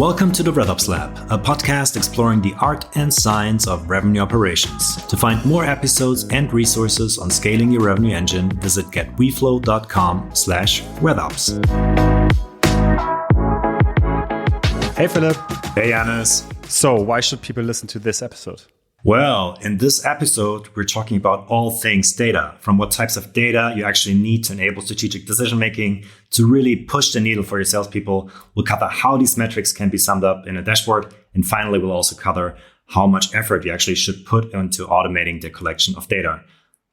Welcome to the RevOps Lab, a podcast exploring the art and science of revenue operations. To find more episodes and resources on scaling your revenue engine, visit getweflow.com/RevOps. Hey Philip. Hey Janis. So why should people listen to this episode? Well, in this episode, we're talking about all things data, from what types of data you actually need to enable strategic decision-making to really push the needle for your salespeople. We'll cover how these metrics can be summed up in a dashboard. And finally, we'll also cover how much effort you actually should put into automating the collection of data.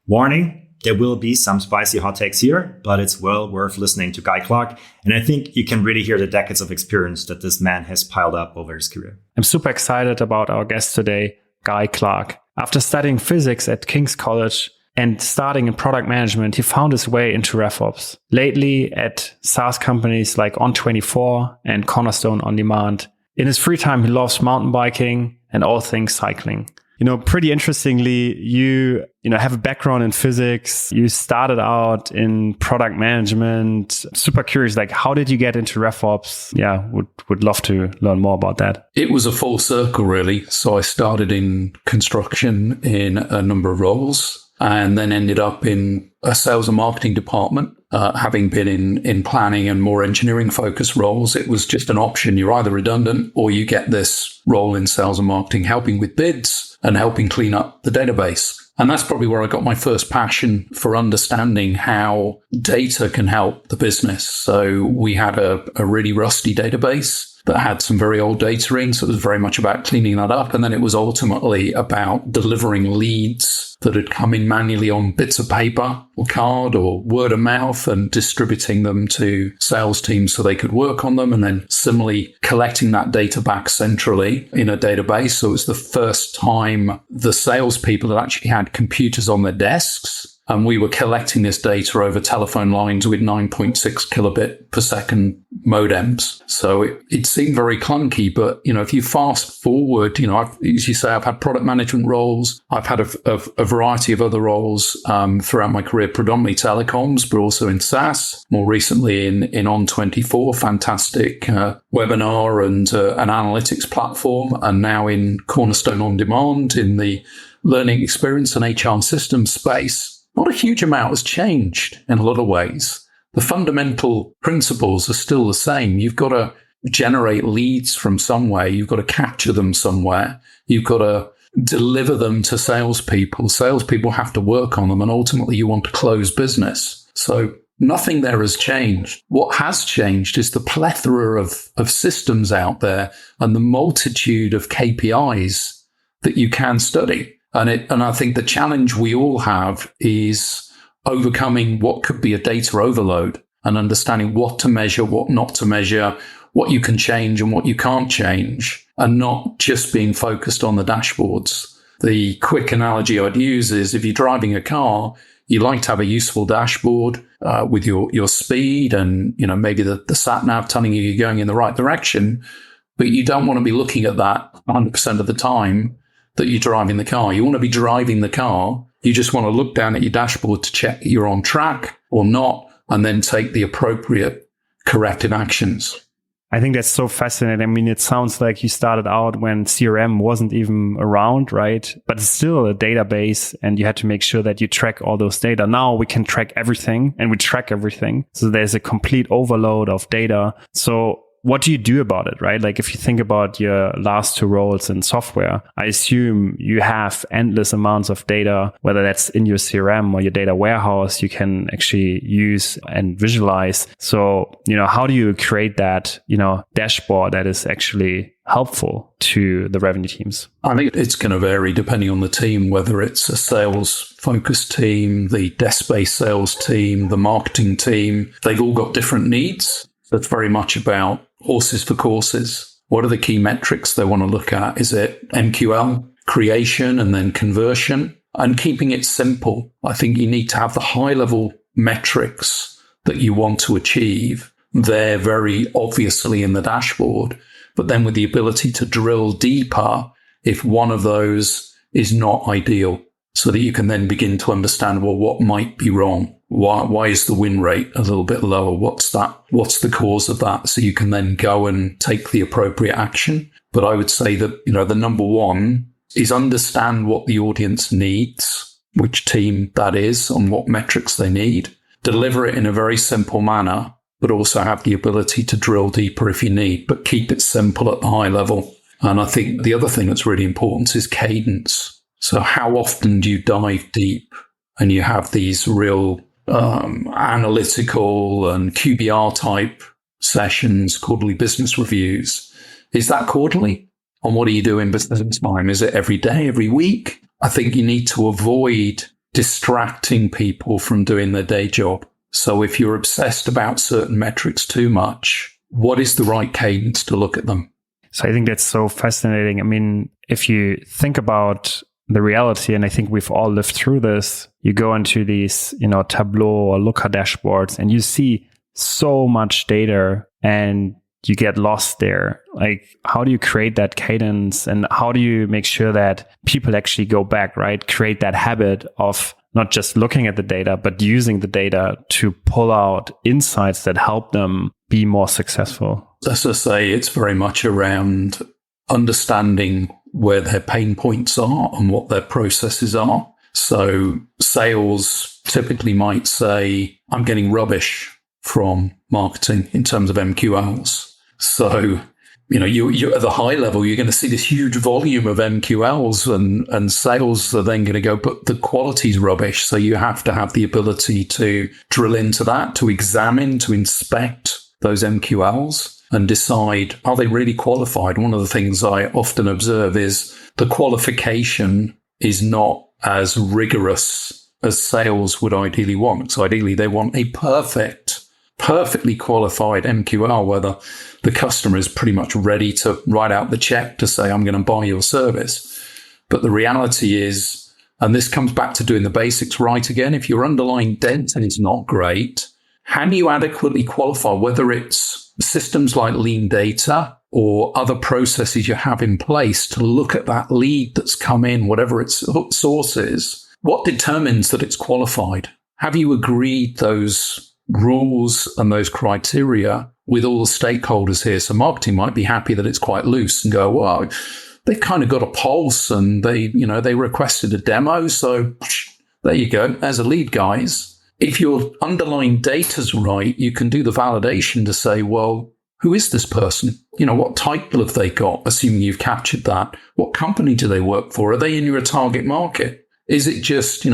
Warning, there will be some spicy hot takes here, but it's well worth listening to Guy Clark. And I think you can really hear the decades of experience that this man has piled up over his career. I'm super excited about our guest today, Guy Clark. After studying physics at King's College and starting in product management, he found his way into RevOps. Lately at SaaS companies like On24 and Cornerstone OnDemand. In his free time, he loves mountain biking and all things cycling. Pretty interestingly, you have a background in physics. You started out in product management. Super curious, how did you get into RevOps? Yeah, would love to learn more about that. It was a full circle, really. So I started in construction in a number of roles and then ended up in a sales and marketing department. Having been in planning and more engineering focused roles, it was just an option. You're either redundant or you get this role in sales and marketing, helping with bids and helping clean up the database. And that's probably where I got my first passion for understanding how data can help the business. So we had a really rusty database that had some very old data in. So it was very much about cleaning that up. And then it was ultimately about delivering leads that had come in manually on bits of paper or card or word of mouth and distributing them to sales teams so they could work on them. And then similarly collecting that data back centrally in a database. So it was the first time the salespeople had actually had computers on their desks. And we were collecting this data over telephone lines with 9.6 kilobit per second modems. So it seemed very clunky. But, if you fast forward, as you say, I've had product management roles. I've had a variety of other roles throughout my career, predominantly telecoms, but also in SaaS. More recently in On24, fantastic webinar and an analytics platform. And now in Cornerstone OnDemand in the learning experience and HR systems space. Not a huge amount has changed in a lot of ways. The fundamental principles are still the same. You've got to generate leads from somewhere. You've got to capture them somewhere. You've got to deliver them to salespeople. Salespeople have to work on them, and ultimately you want to close business. So nothing there has changed. What has changed is the plethora of systems out there and the multitude of KPIs that you can study. And I think the challenge we all have is overcoming what could be a data overload and understanding what to measure, what not to measure, what you can change and what you can't change, and not just being focused on the dashboards. The quick analogy I'd use is if you're driving a car, you like to have a useful dashboard with your speed and maybe the sat nav telling you you're going in the right direction, but you don't want to be looking at that 100% of the time that you're driving the car. You want to be driving the car. You just want to look down at your dashboard to check you're on track or not, and then take the appropriate corrective actions. I think that's so fascinating. I mean, it sounds like you started out when CRM wasn't even around, right? But it's still a database and you had to make sure that you track all those data. Now we can track everything and we track everything. So there's a complete overload of data. So what do you do about it, right? If you think about your last two roles in software, I assume you have endless amounts of data, whether that's in your CRM or your data warehouse, you can actually use and visualize. So, how do you create that, dashboard that is actually helpful to the revenue teams? I think it's going to vary depending on the team, whether it's a sales-focused team, the desk-based sales team, the marketing team. They've all got different needs. That's very much about horses for courses. What are the key metrics they want to look at? Is it MQL, creation, and then conversion? And keeping it simple. I think you need to have the high-level metrics that you want to achieve. They're very obviously in the dashboard, but then with the ability to drill deeper if one of those is not ideal. so that you can then begin to understand, well, what might be wrong? Why is the win rate a little bit lower? What's the cause of that? So you can then go and take the appropriate action. But I would say that, the number one is understand what the audience needs, which team that is, and what metrics they need. Deliver it in a very simple manner, but also have the ability to drill deeper if you need, but keep it simple at the high level. And I think the other thing that's really important is cadence. So how often do you dive deep and you have these real analytical and QBR type sessions, quarterly business reviews? Is that quarterly? And what are you doing business time? Is it every day, every week? I think you need to avoid distracting people from doing their day job. So if you're obsessed about certain metrics too much, what is the right cadence to look at them? So I think that's so fascinating. I mean, if you think about the reality, and I think we've all lived through this, you go into these, Tableau or Looker dashboards and you see so much data and you get lost there. Like, how do you create that cadence and how do you make sure that people actually go back, right? Create that habit of not just looking at the data, but using the data to pull out insights that help them be more successful. As I say, it's very much around understanding where their pain points are and what their processes are. So sales typically might say, I'm getting rubbish from marketing in terms of MQLs. So, you're at the high level, you're going to see this huge volume of MQLs and sales are then going to go, but the quality's rubbish. So you have to have the ability to drill into that, to examine, to inspect those MQLs and decide, are they really qualified? One of the things I often observe is the qualification is not as rigorous as sales would ideally want. So ideally, they want a perfectly qualified MQL, where the customer is pretty much ready to write out the check to say, I'm going to buy your service. But the reality is, and this comes back to doing the basics right again, if your underlying data is not great, how do you adequately qualify, whether it's systems like lean data or other processes you have in place to look at that lead that's come in, whatever its source is? What determines that it's qualified? Have you agreed those rules and those criteria with all the stakeholders here? So marketing might be happy that it's quite loose and go, well, they've kind of got a pulse and they requested a demo. So there you go. There's a lead, guys. If your underlying data's right, you can do the validation to say, well, who is this person? What title have they got? Assuming you've captured that. What company do they work for? Are they in your target market? Is it just,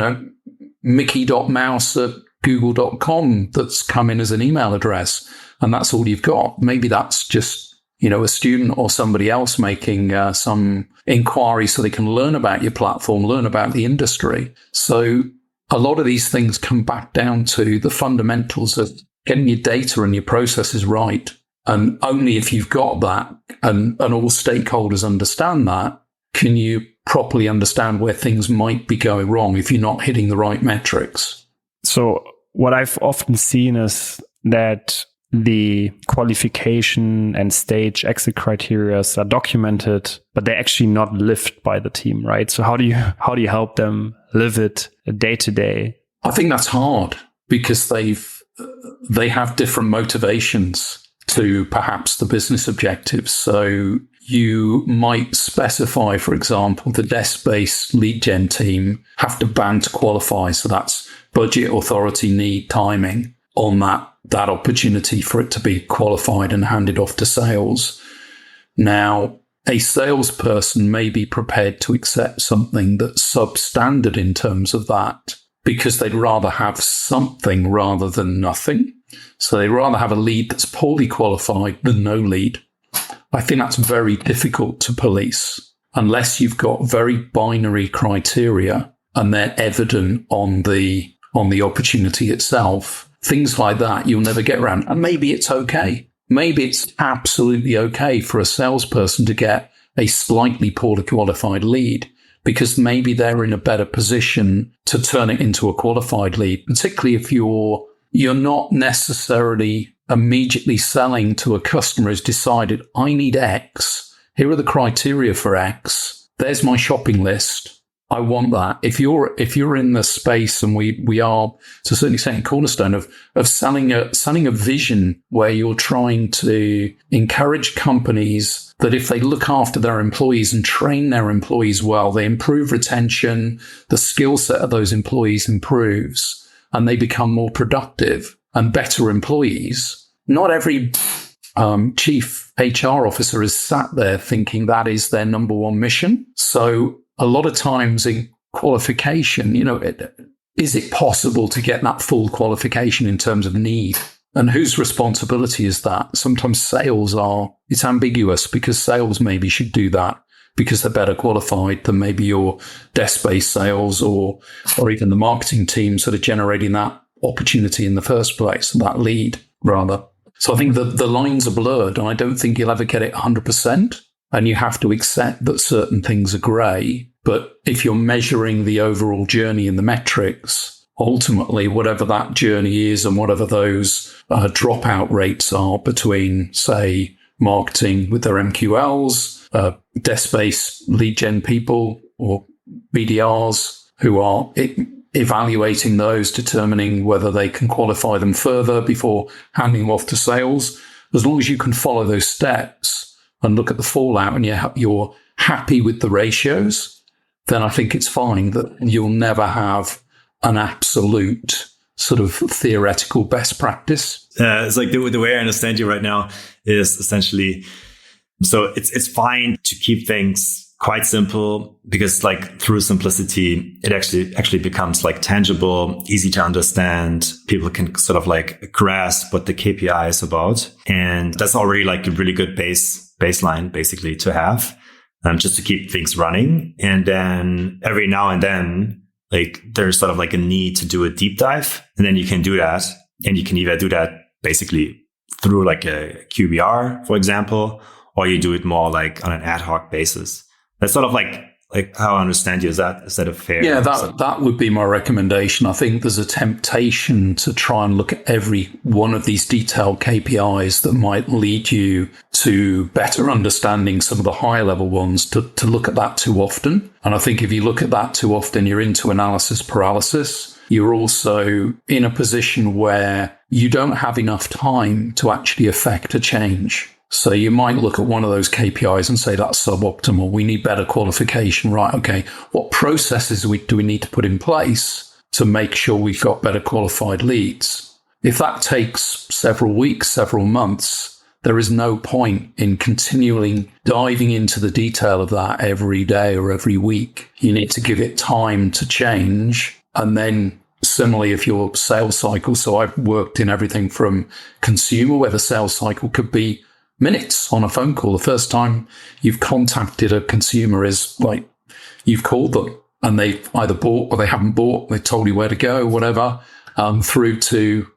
mickey.mouse@google.com that's come in as an email address and that's all you've got? Maybe that's just, a student or somebody else making some inquiry so they can learn about your platform, learn about the industry. So a lot of these things come back down to the fundamentals of getting your data and your processes right. And only if you've got that and all stakeholders understand that, can you properly understand where things might be going wrong if you're not hitting the right metrics. So what I've often seen is that the qualification and stage exit criteria are documented, but they're actually not lived by the team, right? So how do you help them live it day to day? I think that's hard because they have different motivations to perhaps the business objectives. So you might specify, for example, the desk-based lead gen team have to ban to qualify. So that's budget, authority, need, timing on that opportunity for it to be qualified and handed off to sales. Now, a salesperson may be prepared to accept something that's substandard in terms of that because they'd rather have something rather than nothing. So they'd rather have a lead that's poorly qualified than no lead. I think that's very difficult to police unless you've got very binary criteria and they're evident on the opportunity itself. Things like that you'll never get around. And maybe it's okay. Maybe it's absolutely okay for a salesperson to get a slightly poorly qualified lead because maybe they're in a better position to turn it into a qualified lead, particularly if you're not necessarily immediately selling to a customer who's decided, I need X. Here are the criteria for X. There's my shopping list. I want that. If you're in the space, and we are to a certain extent in Cornerstone of selling a vision where you're trying to encourage companies that if they look after their employees and train their employees well, they improve retention, the skill set of those employees improves, and they become more productive and better employees. Not every chief HR officer is sat there thinking that is their number one mission. So a lot of times in qualification, is it possible to get that full qualification in terms of need? And whose responsibility is that? Sometimes it's ambiguous, because sales maybe should do that because they're better qualified than maybe your desk-based sales or even the marketing teams that are generating that opportunity in the first place, that lead rather. So I think the lines are blurred, and I don't think you'll ever get it 100%. And you have to accept that certain things are grey. But if you're measuring the overall journey in the metrics, ultimately, whatever that journey is and whatever those dropout rates are between, say, marketing with their MQLs, desk-based lead gen people or BDRs who are evaluating those, determining whether they can qualify them further before handing them off to sales, as long as you can follow those steps and look at the fallout and you're happy with the ratios, then I think it's fine. That you'll never have an absolute sort of theoretical best practice. It's like the way I understand you right now is essentially, so it's fine to keep things quite simple, because like through simplicity, it actually becomes like tangible, easy to understand. People can sort of like grasp what the KPI is about. And that's already like a really good baseline basically to have, just to keep things running. And then every now and then, like there's sort of like a need to do a deep dive, and then you can do that. And you can either do that basically through like a QBR, for example, or you do it more like on an ad hoc basis. That's sort of like how I understand you. Is that a fair? Yeah, that would be my recommendation. I think there's a temptation to try and look at every one of these detailed KPIs that might lead you to better understanding some of the higher level ones, to look at that too often. And I think if you look at that too often, you're into analysis paralysis. You're also in a position where you don't have enough time to actually affect a change. So you might look at one of those KPIs and say that's suboptimal. We need better qualification. Right. Okay. What processes do we need to put in place to make sure we've got better qualified leads? If that takes several weeks, several months, there is no point in continually diving into the detail of that every day or every week. You need to give it time to change. And then similarly, if your sales cycle, so I've worked in everything from consumer, where the sales cycle could be minutes on a phone call. The first time you've contacted a consumer is like you've called them and they've either bought or they haven't bought. They told you where to go, whatever, through to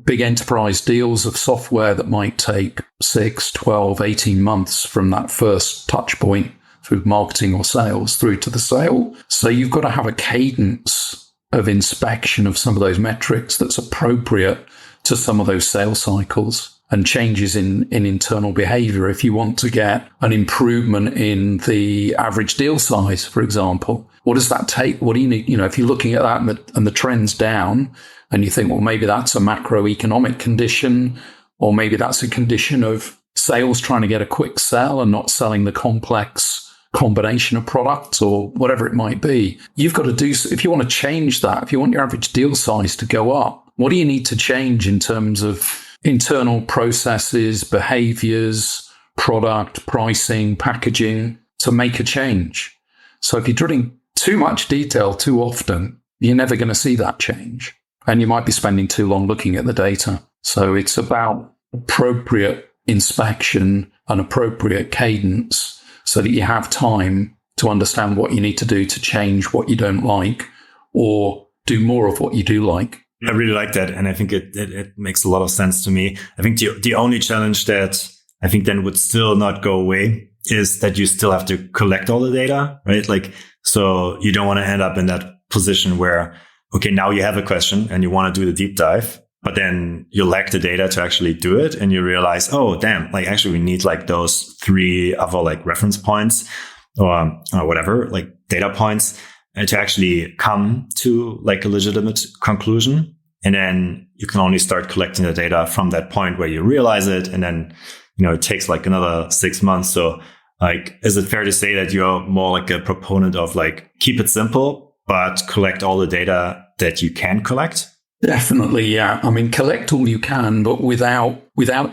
big enterprise deals of software that might take 6, 12, 18 months from that first touch point through marketing or sales through to the sale. So you've got to have a cadence of inspection of some of those metrics that's appropriate to some of those sales cycles and changes in internal behavior. If you want to get an improvement in the average deal size, for example, what does that take? What do you need? If you're looking at that and the trend's down and you think, well, maybe that's a macroeconomic condition, or maybe that's a condition of sales trying to get a quick sell and not selling the complex combination of products or whatever it might be. You've got to do, if you want to change that, if you want your average deal size to go up, what do you need to change in terms of internal processes, behaviors, product, pricing, packaging to make a change? So if you're drilling too much detail too often, you're never going to see that change. And you might be spending too long looking at the data. So it's about appropriate inspection and appropriate cadence so that you have time to understand what you need to do to change what you don't like or do more of what you do like. I really like that. And I think it makes a lot of sense to me. I think the only challenge that I think then would still not go away is that you still have to collect all the data, right? Like, so you don't want to end up in that position where, okay, now you have a question and you want to do the deep dive, but then you lack the data to actually do it. And you realize, oh, damn, like actually we need like those 3 other like reference points or whatever, like data points. to actually come to like a legitimate conclusion. And then you can only start collecting the data from that point where you realize it. And then, it takes like another 6 months. So like, is it fair to say that you're more like a proponent of like, keep it simple, but collect all the data that you can collect? Definitely, yeah. I mean, collect all you can, but without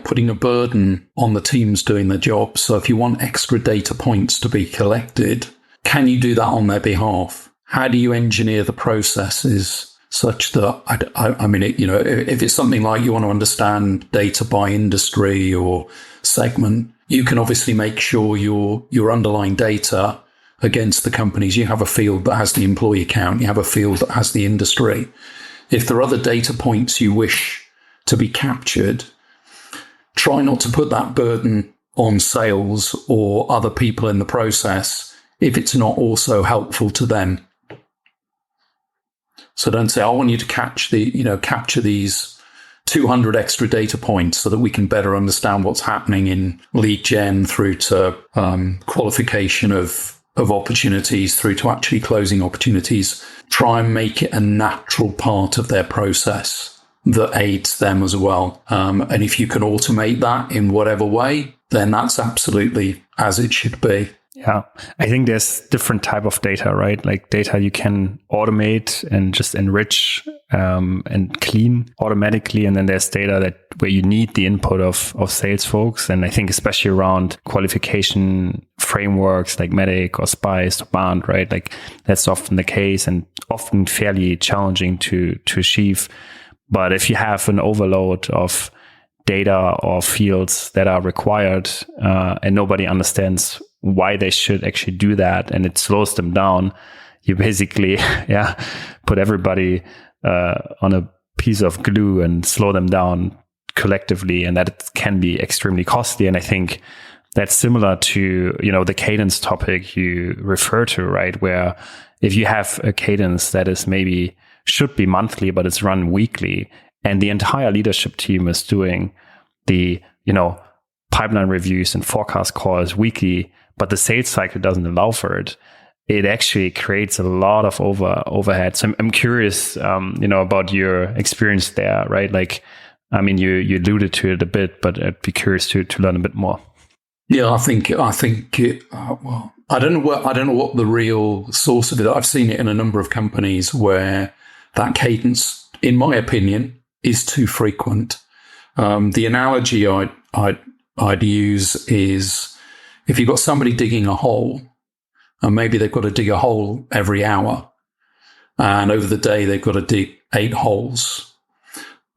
putting a burden on the teams doing the job. So if you want extra data points to be collected, can you do that on their behalf? How do you engineer the processes such that, if it's something like you want to understand data by industry or segment, you can obviously make sure your underlying data against the companies, you have a field that has the employee count, you have a field that has the industry. If there are other data points you wish to be captured, try not to put that burden on sales or other people in the process if it's not also helpful to them. So don't say, I want you to capture these 200 extra data points so that we can better understand what's happening in lead gen through to qualification of opportunities through to actually closing opportunities. Try and make it a natural part of their process that aids them as well. And if you can automate that in whatever way, then that's absolutely as it should be. Yeah, I think there's different type of data, right? Like data you can automate and just enrich and clean automatically. And then there's data where you need the input of sales folks. And I think especially around qualification frameworks like MEDDIC or SPICE or BAND, right? Like that's often the case and often fairly challenging to achieve. But if you have an overload of data or fields that are required and nobody understands why they should actually do that, and it slows them down, you basically put everybody on a piece of glue and slow them down collectively, and that can be extremely costly. And I think that's similar to the cadence topic you refer to, right? Where if you have a cadence that is maybe should be monthly but it's run weekly, and the entire leadership team is doing the pipeline reviews and forecast calls weekly, but the sales cycle doesn't allow for it, it actually creates a lot of overhead. So I'm curious, about your experience there, right? Like, I mean, you alluded to it a bit, but I'd be curious to learn a bit more. Yeah, I think it, well, I don't know what the real source of it. I've seen it in a number of companies where that cadence, in my opinion, is too frequent. The analogy I'd use is, if you've got somebody digging a hole, and maybe they've got to dig a hole every hour, and over the day they've got to dig 8 holes,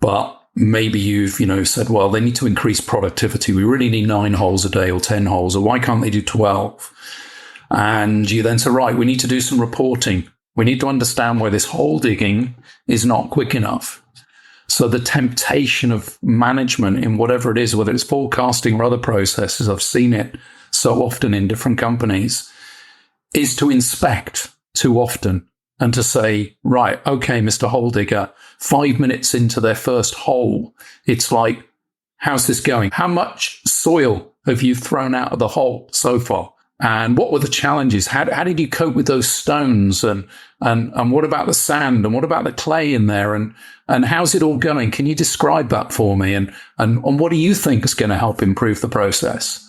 but maybe you've said, well, they need to increase productivity. We really need 9 holes a day or 10 holes, or why can't they do 12? And you then say, right, we need to do some reporting. We need to understand why this hole digging is not quick enough. So the temptation of management in whatever it is, whether it's forecasting or other processes, I've seen it so often in different companies, is to inspect too often and to say, right, okay, Mr. Hole Digger, 5 minutes into their first hole, it's like, how's this going? How much soil have you thrown out of the hole so far? And what were the challenges? How did you cope with those stones? And what about the sand? And what about the clay in there? And how's it all going? Can you describe that for me? And what do you think is going to help improve the process?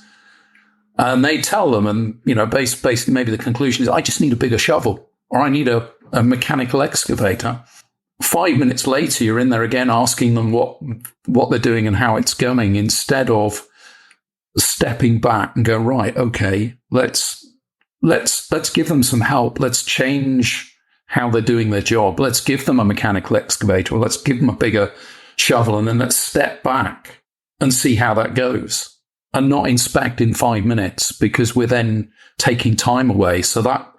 And they tell them, and basically maybe the conclusion is, I just need a bigger shovel, or I need a mechanical excavator. 5 minutes later, you're in there again asking them what they're doing and how it's going, instead of stepping back and go, right, okay, let's give them some help. Let's change how they're doing their job. Let's give them a mechanical excavator, or let's give them a bigger shovel, and then let's step back and see how that goes, and not inspect in 5 minutes, because we're then taking time away. So that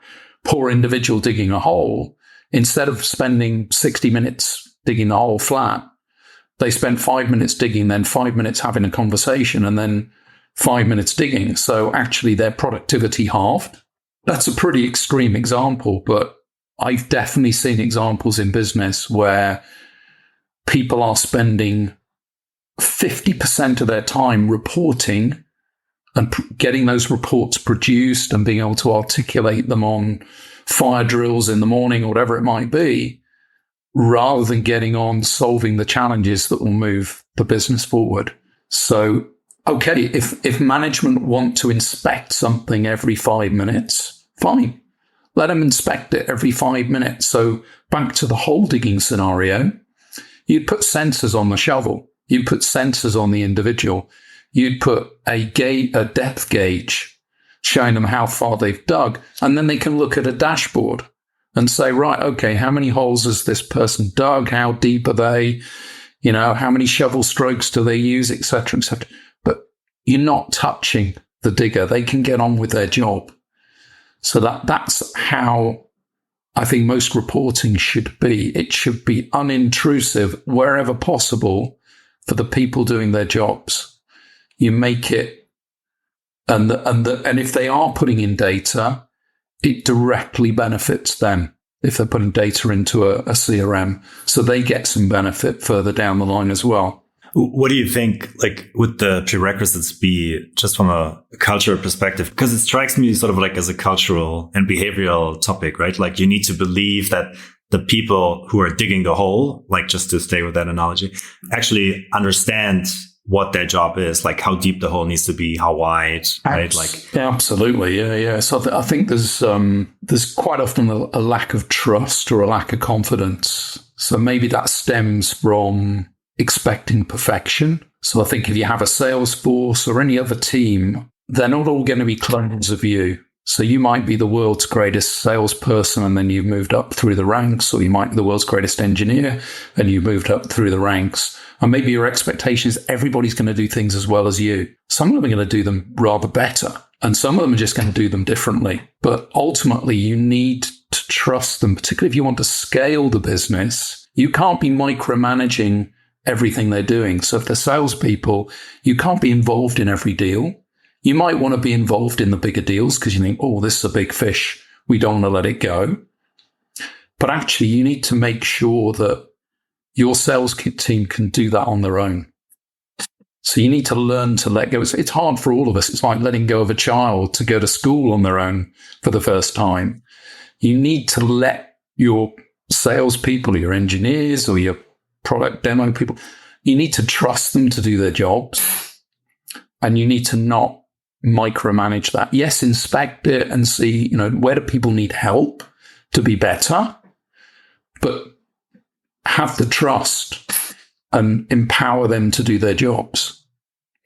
poor individual digging a hole, instead of spending 60 minutes digging the hole flat, they spent 5 minutes digging, then 5 minutes having a conversation, and then 5 minutes digging. So actually their productivity halved. That's a pretty extreme example, but I've definitely seen examples in business where people are spending 50% of their time reporting and getting those reports produced and being able to articulate them on fire drills in the morning or whatever it might be, rather than getting on solving the challenges that will move the business forward. So, okay, if management want to inspect something every 5 minutes, fine. Let them inspect it every 5 minutes. So back to the hole digging scenario, you'd put sensors on the shovel. You'd put sensors on the individual. You'd put a depth gauge showing them how far they've dug. And then they can look at a dashboard and say, right, okay, how many holes has this person dug? How deep are they? You know, how many shovel strokes do they use, et cetera, et cetera. But you're not touching the digger. They can get on with their job. So that's how I think most reporting should be. It should be unintrusive wherever possible for the people doing their jobs. You make it, and if they are putting in data, it directly benefits them if they're putting data into a CRM. So they get some benefit further down the line as well. What do you think, like, would the prerequisites be just from a cultural perspective? Because it strikes me sort of like as a cultural and behavioral topic, right? Like you need to believe that the people who are digging the hole, like just to stay with that analogy, actually understand what their job is, like how deep the hole needs to be, how wide, right? Like, yeah, absolutely. Yeah. So I think there's quite often a lack of trust or a lack of confidence. So maybe that stems from expecting perfection. So I think if you have a sales force or any other team, they're not all going to be clones of you. So you might be the world's greatest salesperson and then you've moved up through the ranks, or you might be the world's greatest engineer and you've moved up through the ranks. And maybe your expectation is everybody's going to do things as well as you. Some of them are going to do them rather better, and some of them are just going to do them differently. But ultimately, you need to trust them, particularly if you want to scale the business. You can't be micromanaging everything they're doing. So if they're salespeople, you can't be involved in every deal. You might want to be involved in the bigger deals because you think, oh, this is a big fish. We don't want to let it go. But actually, you need to make sure that your sales team can do that on their own. So you need to learn to let go. It's hard for all of us. It's like letting go of a child to go to school on their own for the first time. You need to let your salespeople, your engineers or your product demo people, you need to trust them to do their jobs. And you need to not micromanage that. Yes, inspect it and see, where do people need help to be better, but have the trust and empower them to do their jobs.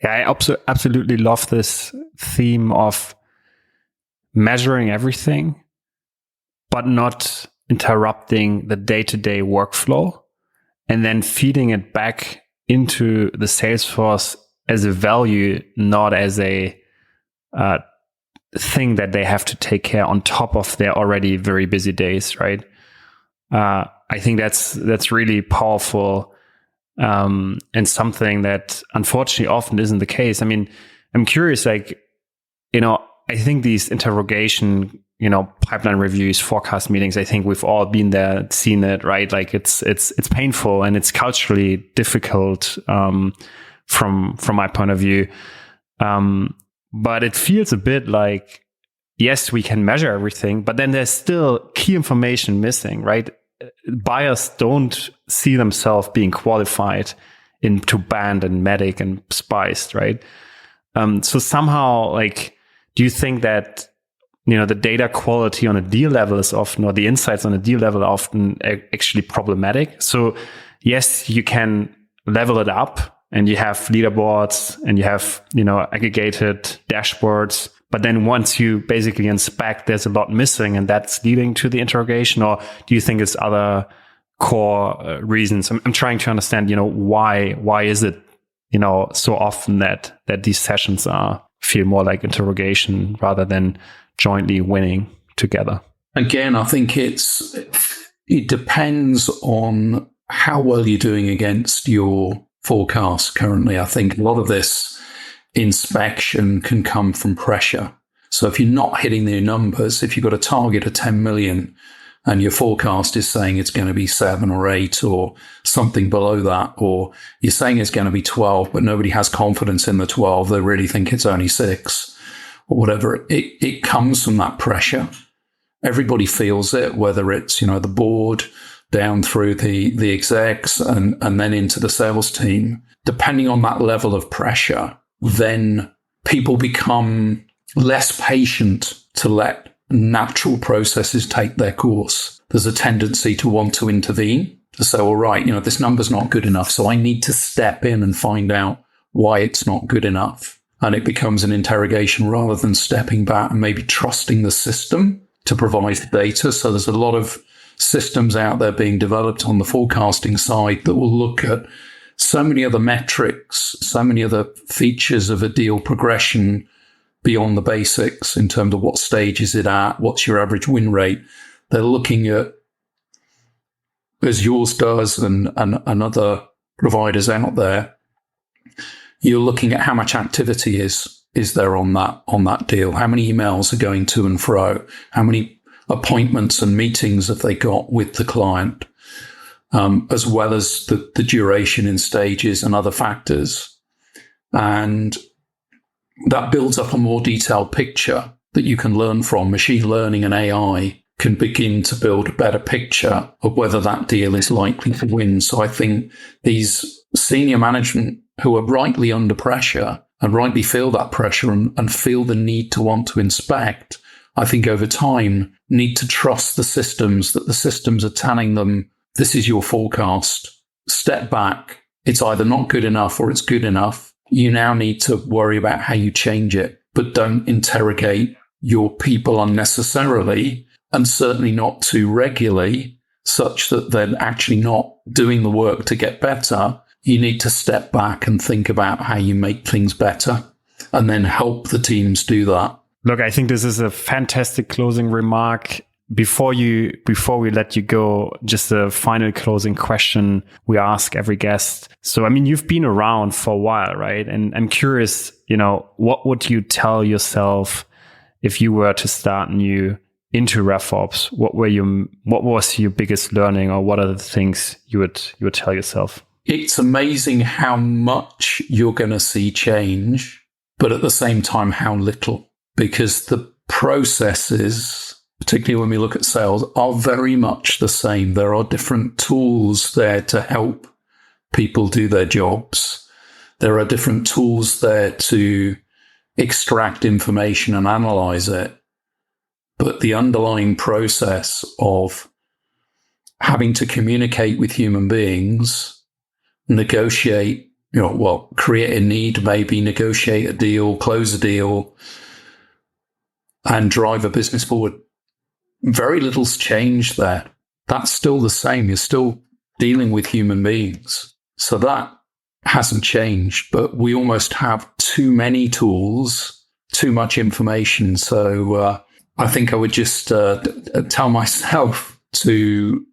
Yeah, I absolutely love this theme of measuring everything, but not interrupting the day-to-day workflow, and then feeding it back into the Salesforce as a value, not as a thing that they have to take care on top of their already very busy days, right? I think that's really powerful, and something that unfortunately often isn't the case. I mean, I'm curious, I think these interrogation, pipeline reviews, forecast meetings, I think we've all been there, seen it, right? Like it's painful and it's culturally difficult, from my point of view. But it feels a bit like, yes, we can measure everything, but then there's still key information missing, right? Buyers don't see themselves being qualified into band and medic and spiced, right? So somehow, do you think that, the data quality on a deal level is often, or the insights on a deal level are often actually problematic? So yes, you can level it up and you have leaderboards and you have, aggregated dashboards. But then once you basically inspect, there's a lot missing, and that's leading to the interrogation. Or do you think it's other core reasons? I'm trying to understand, why is it, so often that these sessions feel more like interrogation rather than jointly winning together? Again, I think it depends on how well you're doing against your forecast currently. I think a lot of this inspection can come from pressure. So if you're not hitting the numbers, if you've got a target of 10 million and your forecast is saying it's going to be 7 or 8 or something below that, or you're saying it's going to be 12, but nobody has confidence in the 12, they really think it's only 6 or whatever, it comes from that pressure. everybody feels it, whether it's, the board down through the execs and then into the sales team. Depending on that level of pressure, then people become less patient to let natural processes take their course. There's a tendency to want to intervene, to say, all right, this number's not good enough, so I need to step in and find out why it's not good enough. And it becomes an interrogation rather than stepping back and maybe trusting the system to provide the data. So there's a lot of systems out there being developed on the forecasting side that will look at so many other metrics, so many other features of a deal progression beyond the basics in terms of what stage is it at, what's your average win rate. They're looking at, as yours does and other providers out there, you're looking at how much activity is there on that deal, how many emails are going to and fro, how many appointments and meetings have they got with the client, as well as the duration in stages and other factors. And that builds up a more detailed picture that you can learn from. Machine learning and AI can begin to build a better picture of whether that deal is likely to win. So I think these senior management who are rightly under pressure and rightly feel that pressure and feel the need to want to inspect, I think over time need to trust the systems, that the systems are telling them, this is your forecast. Step back. It's either not good enough or it's good enough. You now need to worry about how you change it, but don't interrogate your people unnecessarily, and certainly not too regularly, such that they're actually not doing the work to get better. You need to step back and think about how you make things better and then help the teams do that. Look, I think this is a fantastic closing remark. Before we let you go, just a final closing question we ask every guest. So, you've been around for a while, right? And I'm curious, what would you tell yourself if you were to start new into RevOps? What was your biggest learning, or what are the things you would tell yourself? It's amazing how much you're going to see change, but at the same time, how little, because the processes, particularly when we look at sales, are very much the same. There are different tools there to help people do their jobs. There are different tools there to extract information and analyze it. But the underlying process of having to communicate with human beings, negotiate, create a need, maybe negotiate a deal, close a deal, and drive a business forward, very little's changed there. That's still the same. You're still dealing with human beings. So that hasn't changed, but we almost have too many tools, too much information. So I think I would just tell myself to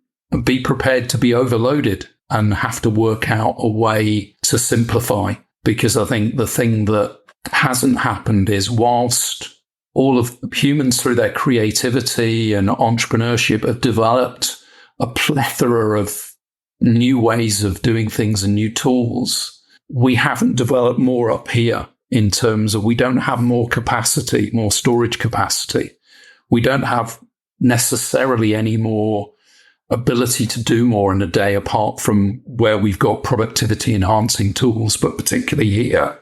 be prepared to be overloaded and have to work out a way to simplify. Because I think the thing that hasn't happened is, whilst all of humans through their creativity and entrepreneurship have developed a plethora of new ways of doing things and new tools, we haven't developed more up here in terms of, we don't have more capacity, more storage capacity. We don't have necessarily any more ability to do more in a day, apart from where we've got productivity enhancing tools. But particularly here,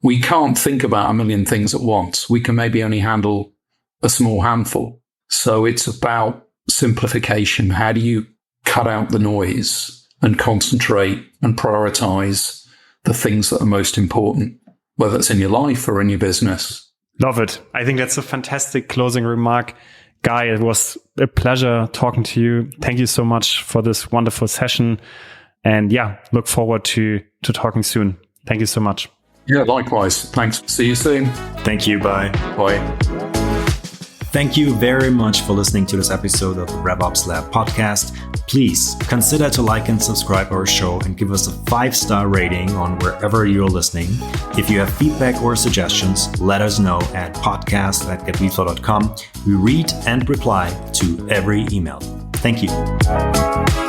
we can't think about a million things at once. We can maybe only handle a small handful. So it's about simplification. How do you cut out the noise and concentrate and prioritize the things that are most important, whether it's in your life or in your business? Love it. I think that's a fantastic closing remark. Guy, it was a pleasure talking to you. Thank you so much for this wonderful session. And look forward to talking soon. Thank you so much. Yeah, likewise. Thanks. See you soon. Thank you. Bye. Bye. Thank you very much for listening to this episode of the RevOps Lab podcast. Please consider to like and subscribe our show and give us a 5-star rating on wherever you're listening. If you have feedback or suggestions, let us know at podcast@getweflow.com. We read and reply to every email. Thank you.